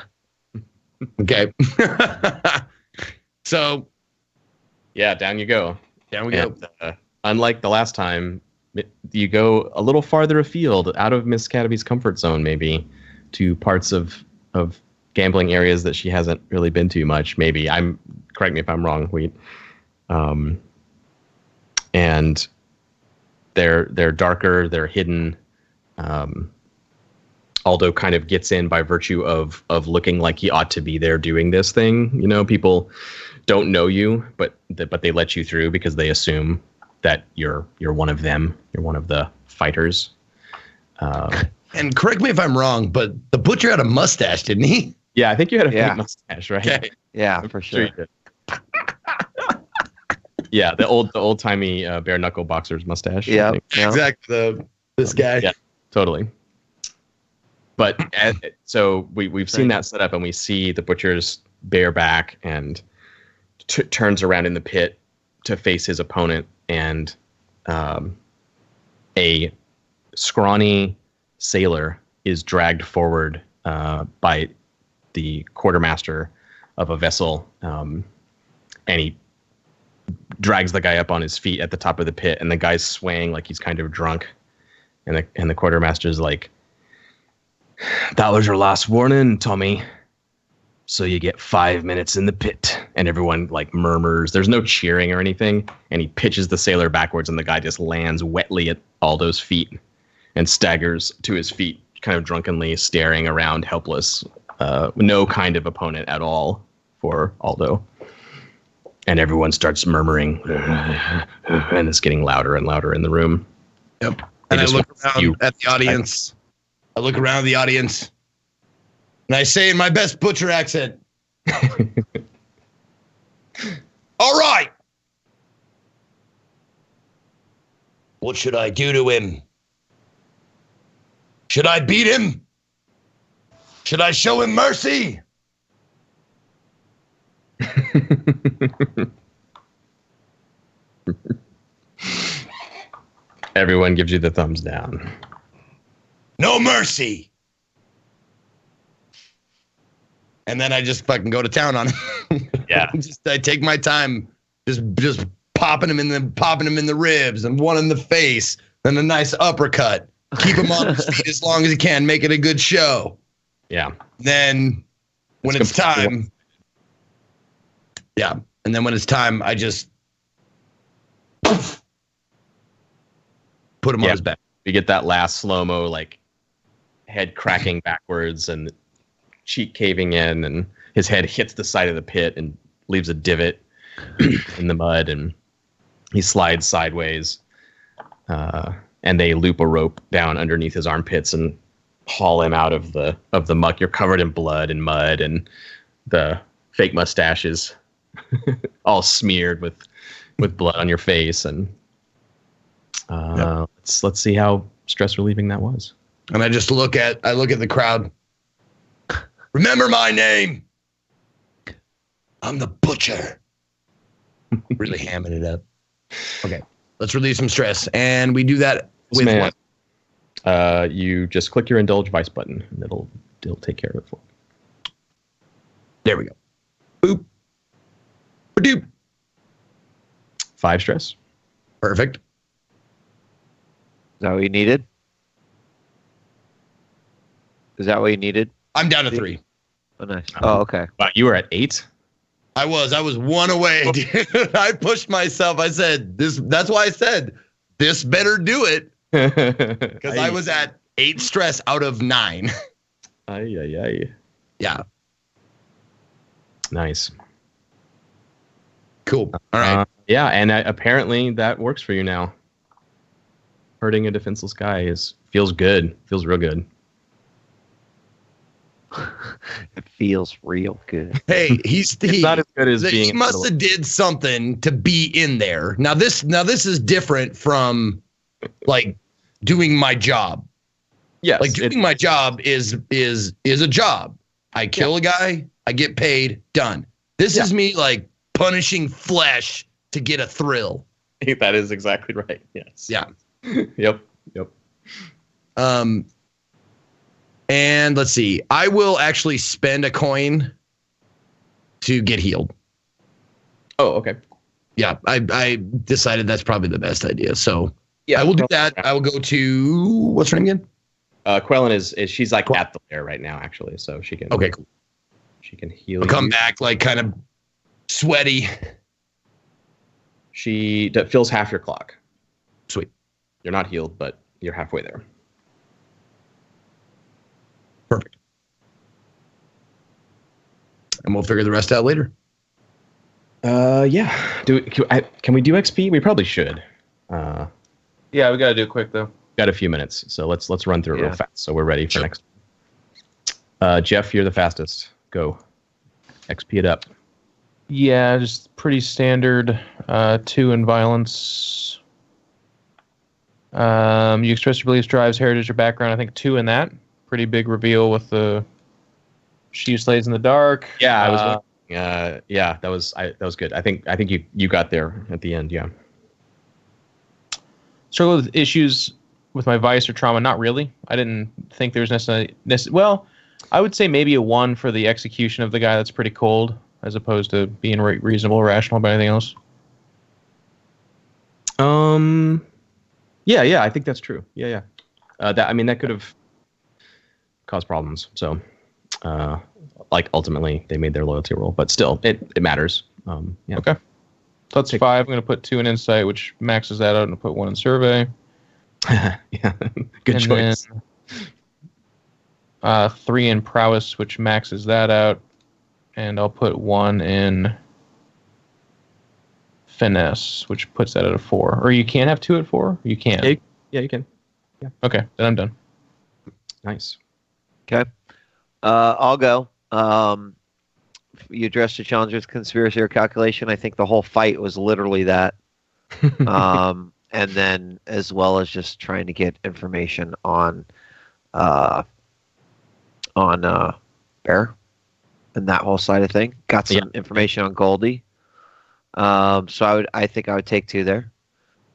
Okay. So, Yeah, down you go. down we And, unlike the last time, you go a little farther afield, out of Miss Caterpie's comfort zone, maybe, to parts of gambling areas that she hasn't really been to much. Maybe correct me if I'm wrong, Wheat. And they're darker, they're hidden. Aldo kind of gets in by virtue of looking like he ought to be there doing this thing. People don't know you, but they let you through because they assume that you're one of them. You're one of the fighters. and correct me if I'm wrong, but the butcher had a mustache, didn't he? Yeah, I think you had a Yeah. fake mustache, right? Okay. Yeah, for sure. you did. Yeah, the old timey bare knuckle boxer's mustache. I Yeah, think. yeah. Exactly. This guy. Yeah. Totally. But so we've seen that set up, and we see the butcher's bare back and turns around in the pit to face his opponent, and a scrawny sailor is dragged forward by the quartermaster of a vessel, and he drags the guy up on his feet at the top of the pit, and the guy's swaying like he's kind of drunk, and the quartermaster's like, "That was your last warning, Tommy. So you get 5 minutes in the pit." And everyone like murmurs. There's no cheering or anything. And he pitches the sailor backwards, and the guy just lands wetly at Aldo's feet and staggers to his feet, kind of drunkenly staring around, helpless. No kind of opponent at all for Aldo. And everyone starts murmuring, and it's getting louder and louder in the room. Yep. And I just look want around you- at the audience. I look around the audience, and I say in my best butcher accent, "All right. What should I do to him? Should I beat him? Should I show him mercy?" Everyone gives you the thumbs down. No mercy. And then I just fucking go to town on him. Yeah. I take my time, just popping him in the ribs and one in the face, then a nice uppercut. Keep him on his feet as long as he can. Make it a good show. Yeah. Then when it's time, and then when it's time, I just put him on his back. We get that last slow-mo, like head cracking backwards and cheek caving in, and his head hits the side of the pit and leaves a divot in the mud, and he slides sideways, and they loop a rope down underneath his armpits and haul him out of the muck. You're covered in blood and mud, and the fake mustache is all smeared with blood on your face, and let's see how stress relieving that was. And I just look at the crowd. Remember my name. I'm the butcher. Really hamming it up. Okay, let's relieve some stress, and we do that with Man. what? You just click your indulge vice button, and it'll take care of it for you. There we go. Boop. Doop. 5 stress. Perfect. Is that what you needed? Is that what you needed? I'm down to 3. Oh, nice. Oh, okay. Wow, you were at 8? I was 1 away, dude. I pushed myself. I said this. That's why I said this better do it, because I was at 8 stress out of 9. Ay. Yeah. Nice. Cool. All right. Yeah, and apparently that works for you now. Hurting a defenseless guy feels good. Feels real good. It feels real good. Hey, It's not as good as being. He must have did something to be in there. Now this is different from like doing my job. Yes, Like doing my job is a job. I kill a guy, I get paid, done. This is me like punishing flesh to get a thrill. That is exactly right. Yes. Yeah. Yep. And let's see. I will actually spend a coin to get healed. Oh, okay. Yeah, I decided that's probably the best idea. So Yeah, I will do that. I will go to what's her name again? Quellen is she's like at the lair right now, actually, so she can. Okay, cool. She can heal. I'll come back like kind of sweaty. She fills half your clock. Sweet. You're not healed, but you're halfway there. Perfect. And we'll figure the rest out later. Yeah. Can we do XP? We probably should. Yeah, we gotta do it quick though. Got a few minutes, so let's run through it real fast, so we're ready for Sure. next. Jeff, you're the fastest. Go. XP it up. Yeah, just pretty standard. 2 in violence. You express your beliefs, drives, heritage, or background. I think 2 in that. Pretty big reveal with the she slays in the dark. Yeah, I was. Yeah, that was good. I think you got there at the end. Yeah. Struggle with issues with my vice or trauma. Not really. I didn't think there was necessarily. Well, I would say maybe a 1 for the execution of the guy. That's pretty cold, as opposed to being reasonable or rational about anything else. Yeah, I think that's true. Yeah. That could have caused problems. So, like ultimately they made their loyalty roll, but still it matters. Yeah. Okay. So that's 5. I'm going to put 2 in insight, which maxes that out, and put 1 in survey. Yeah. Good and choice. Then, 3 in prowess, which maxes that out, and I'll put 1 in finesse, which puts that at a 4. Or you can't have 2 at 4. You can. Yeah, you can. Yeah. Okay, then I'm done. Nice. Okay. I'll go. You addressed the challenge with conspiracy or calculation. I think the whole fight was literally that. And then as well as just trying to get information on Bear and that whole side of thing. Got some information on Goldie. So I think I would take 2 there.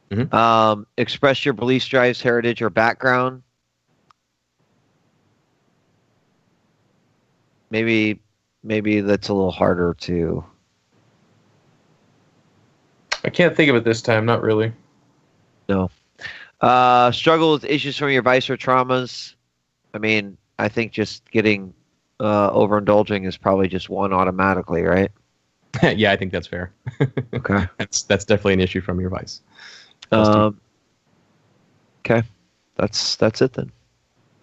Mm-hmm. Express your beliefs, drives, heritage, or background. Maybe that's a little harder to. I can't think of it this time. Not really. No. Struggle with issues from your vice or traumas. I mean, I think just getting overindulging is probably just 1 automatically, right? Yeah, I think that's fair. Okay. That's definitely an issue from your vice. Okay. That's it then.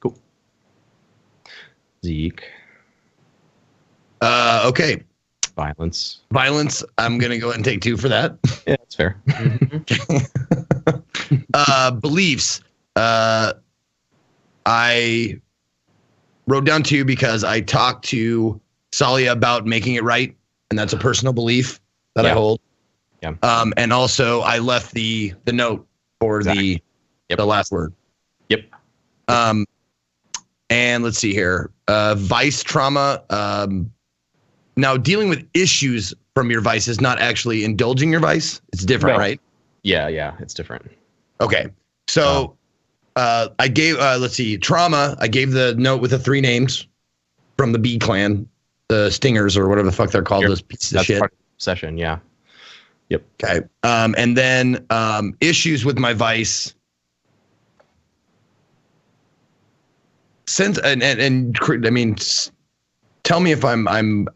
Cool. Zeke. Okay. Violence. I'm gonna go ahead and take 2 for that. Yeah, that's fair. Beliefs. I wrote down 2 because I talked to Salia about making it right, and that's a personal belief that I hold. Yeah. And also I left the note for the last word. Yep. And let's see here. Vice trauma. Now dealing with issues from your vice is not actually indulging your vice. It's different, right? Yeah, it's different. Okay. So I gave, let's see, trauma. I gave the note with the 3 names from the B clan, the Stingers or whatever the fuck they're called, those pieces of shit. Part of the session, yeah. Yep. Okay. And then issues with my vice. Since and I mean, tell me if I'm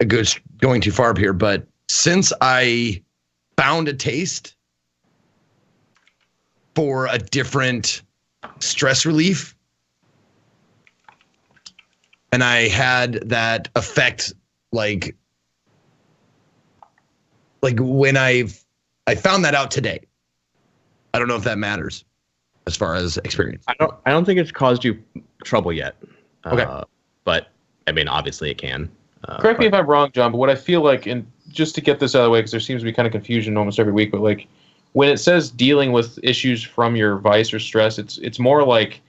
going too far up here, but since I found a taste for a different stress relief, and I had that effect, like when I found that out today. I don't know if that matters as far as experience. I don't think it's caused you trouble yet. Okay. But I mean, obviously it can. Correct me if I'm wrong, John, but what I feel like, and just to get this out of the way, because there seems to be kind of confusion almost every week, but like when it says dealing with issues from your vice or stress, it's more like,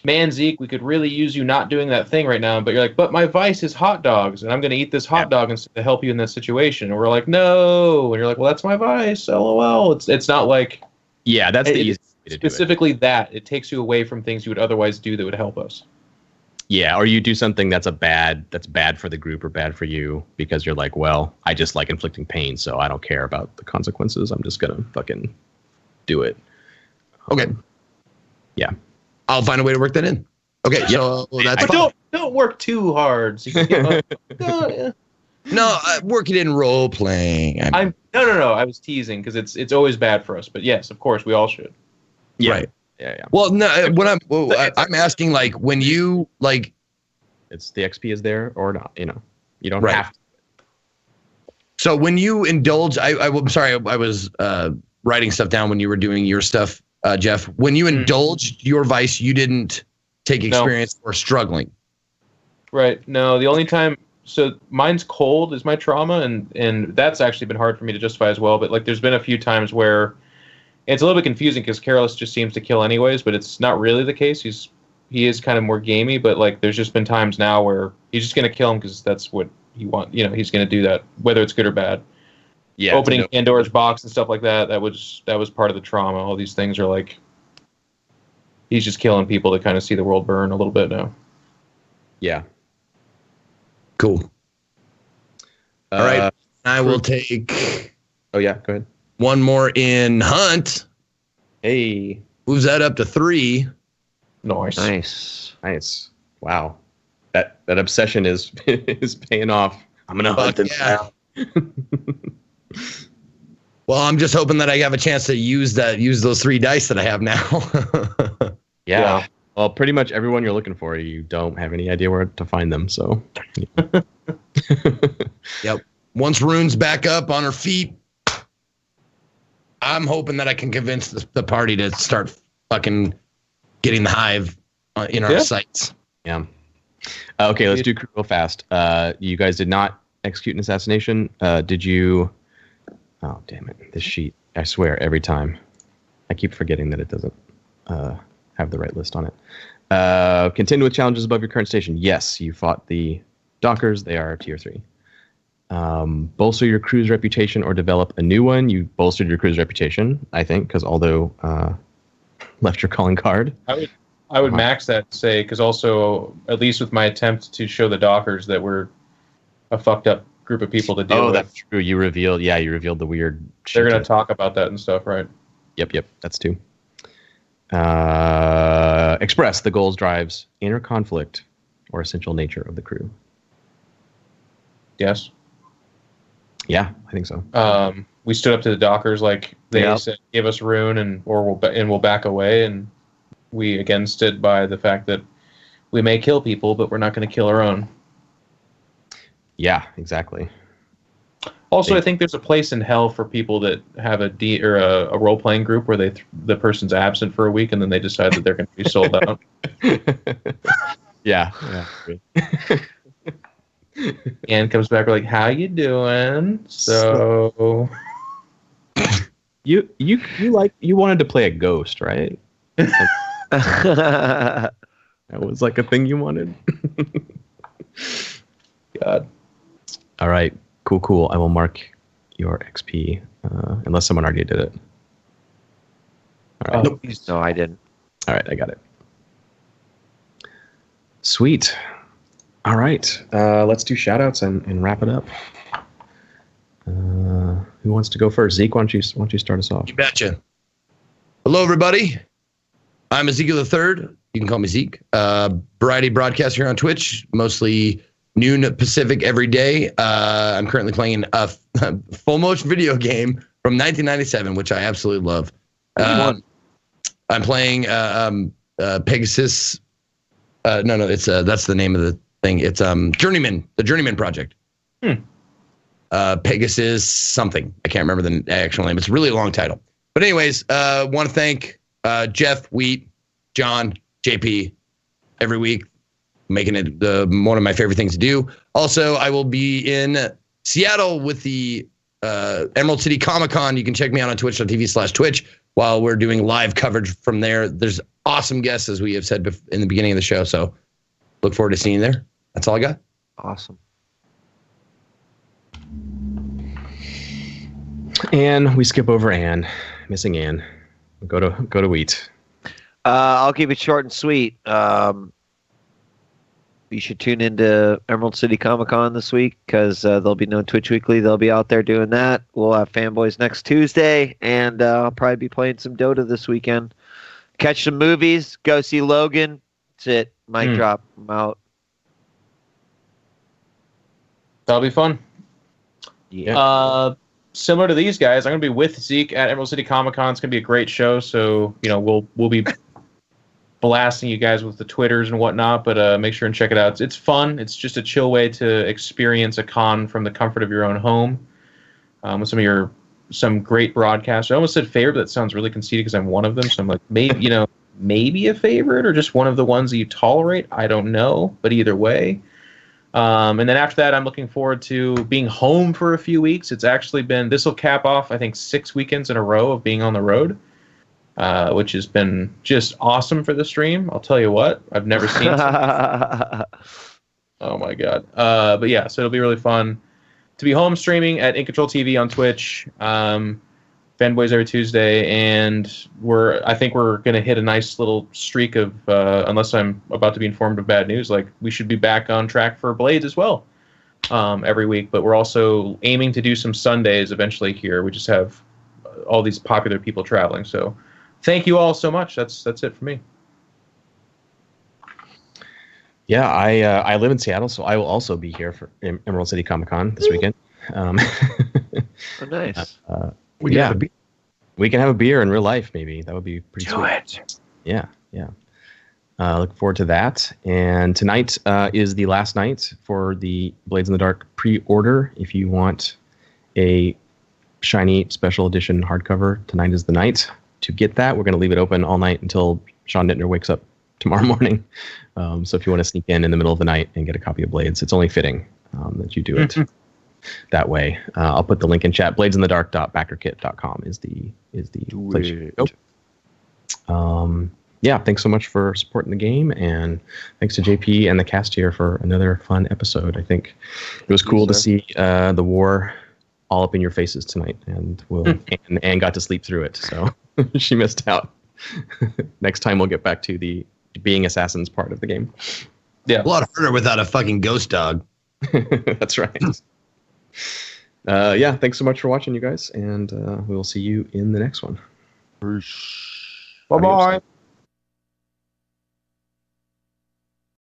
man, Zeke, we could really use you not doing that thing right now. But you're like, but my vice is hot dogs, and I'm going to eat this hot dog instead to help you in that situation. And we're like, no. And you're like, well, that's my vice. LOL. It's not like. Yeah, that's the easiest way to do it. Specifically that. It takes you away from things you would otherwise do that would help us. Yeah, or you do something that's bad for the group or bad for you because you're like, well, I just like inflicting pain, so I don't care about the consequences. I'm just going to fucking do it. Okay. Yeah. I'll find a way to work that in. Okay, so that's fine. Don't work too hard. So you can get, No, work it in role playing. No. I was teasing because it's always bad for us. But yes, of course, we all should. Yeah. Right. Yeah. Well, no. I'm asking, like, when you like, it's the XP is there or not. You know, you don't Right. have to. So when you indulge, I'm sorry, I was writing stuff down when you were doing your stuff, Jeff. When you indulged your vice, you didn't take experience or struggling. Right. No, the only time. So mine's cold is my trauma, and that's actually been hard for me to justify as well. But like, there's been a few times where it's a little bit confusing because Careless just seems to kill anyways, but it's not really the case. He is kind of more gamey, but like, there's just been times now where he's just gonna kill him because that's what he wants. You know, he's gonna do that whether it's good or bad. Yeah. Opening Pandora's box and stuff like that. That was part of the trauma. All these things are like, he's just killing people to kind of see the world burn a little bit now. Yeah. Cool. All right. I will take. Oh yeah. Go ahead. One more in Hunt. Hey. Moves that up to 3. Nice. Wow. That obsession is paying off. I'm gonna hunt him now. Well, I'm just hoping that I have a chance to use those 3 dice that I have now. Yeah. Well, pretty much everyone you're looking for, you don't have any idea where to find them. So. Yep. Once Rune's back up on her feet, I'm hoping that I can convince the party to start fucking getting the hive in our sights. Yeah. Okay, let's do crew real fast. You guys did not execute an assassination. Did you? Oh, damn it. This sheet. I swear, every time. I keep forgetting that it doesn't have the right list on it. Continue with challenges above your current station. Yes, you fought the Dockers. They are tier 3. Bolster your crew's reputation or develop a new one. You bolstered your crew's reputation, I think, because Aldo left your calling card. I would max that, say, because also, at least with my attempt to show the Dockers that we're a fucked up group of people to deal with. Oh, that's true. You revealed the weird shit. They're going to talk about that and stuff, right? Yep. That's 2. Express the goals, drives, inner conflict, or essential nature of the crew. Yes. Yeah, I think so. We stood up to the Dockers like they said, give us Rune we'll back away, and we again stood by the fact that we may kill people, but we're not going to kill our own. Yeah, exactly. Also, I think there's a place in hell for people that have a role playing group where the person's absent for a week and then they decide that they're going to be sold out. Yeah. Anne comes back, we're like, "How you doing?" So you wanted to play a ghost, right? That was like a thing you wanted. God. All right. Cool. I will mark your XP unless someone already did it. All right. Nope. No, I didn't. All right, I got it. Sweet. All right. Let's do shoutouts and wrap it up. Who wants to go first? Zeke, why don't you start us off? You betcha. Hello, everybody. I'm Ezekiel III. You can call me Zeke. Variety broadcaster here on Twitch, mostly noon Pacific every day. I'm currently playing a full motion video game from 1997, which I absolutely love. I'm playing Pegasus. No, it's that's the name of the thing. It's Journeyman, the Journeyman Project. Pegasus something. I can't remember the actual name. It's a really long title. But anyways, want to thank Jeff, Wheat, John, JP every week, making it one of my favorite things to do. Also, I will be in Seattle with the Emerald City Comic-Con. You can check me out on twitch.tv/Twitch while we're doing live coverage from there. There's awesome guests, as we have said in the beginning of the show. So look forward to seeing you there. That's all I got. Awesome. And we skip over Anne. Missing Anne. Go to Wheat. I'll keep it short and sweet. You should tune into Emerald City Comic Con this week because there'll be no Twitch Weekly. They'll be out there doing that. We'll have Fanboys next Tuesday, and I'll probably be playing some Dota this weekend. Catch some movies. Go see Logan. That's it. Mic drop. I'm out. That'll be fun. Yeah. Similar to these guys, I'm going to be with Zeke at Emerald City Comic Con. It's going to be a great show. So, we'll be blasting you guys with the Twitters and whatnot, but make sure and check it out. It's fun. It's just a chill way to experience a con from the comfort of your own home with some great broadcasters. I almost said favorite, but that sounds really conceited because I'm one of them. So I'm like, maybe a favorite or just one of the ones that you tolerate. I don't know, but either way. And then after that, I'm looking forward to being home for a few weeks. It's actually this will cap off, I think, 6 weekends in a row of being on the road, which has been just awesome for the stream. I'll tell you what, I've never seen Oh my God. But yeah, so it'll be really fun to be home streaming at iNcontroLtv on Twitch. Fanboys every Tuesday, and I think we're going to hit a nice little streak of, unless I'm about to be informed of bad news, like we should be back on track for Blades as well every week, but we're also aiming to do some Sundays eventually here. We just have all these popular people traveling, so thank you all so much. That's it for me. Yeah, I live in Seattle, so I will also be here for Emerald City Comic Con this weekend. Oh, nice. We can have a beer in real life, maybe. That would be pretty sweet. It. Yeah. Look forward to that. And tonight is the last night for the Blades in the Dark pre-order. If you want a shiny special edition hardcover, tonight is the night to get that. We're going to leave it open all night until Sean Nittner wakes up tomorrow morning. So if you want to sneak in the middle of the night and get a copy of Blades, it's only fitting that you do it. That way. I'll put the link in chat. Bladesintheddark.backerkit.com is the place you go. Yeah, thanks so much for supporting the game, and thanks to JP and the cast here for another fun episode. I think it was cool to see the war all up in your faces tonight, and Anne got to sleep through it, so she missed out. Next time we'll get back to the being assassins part of the game. Yeah, a lot harder without a fucking ghost dog. That's right. Yeah, thanks so much for watching, you guys, and we will see you in the next one. Bye-bye.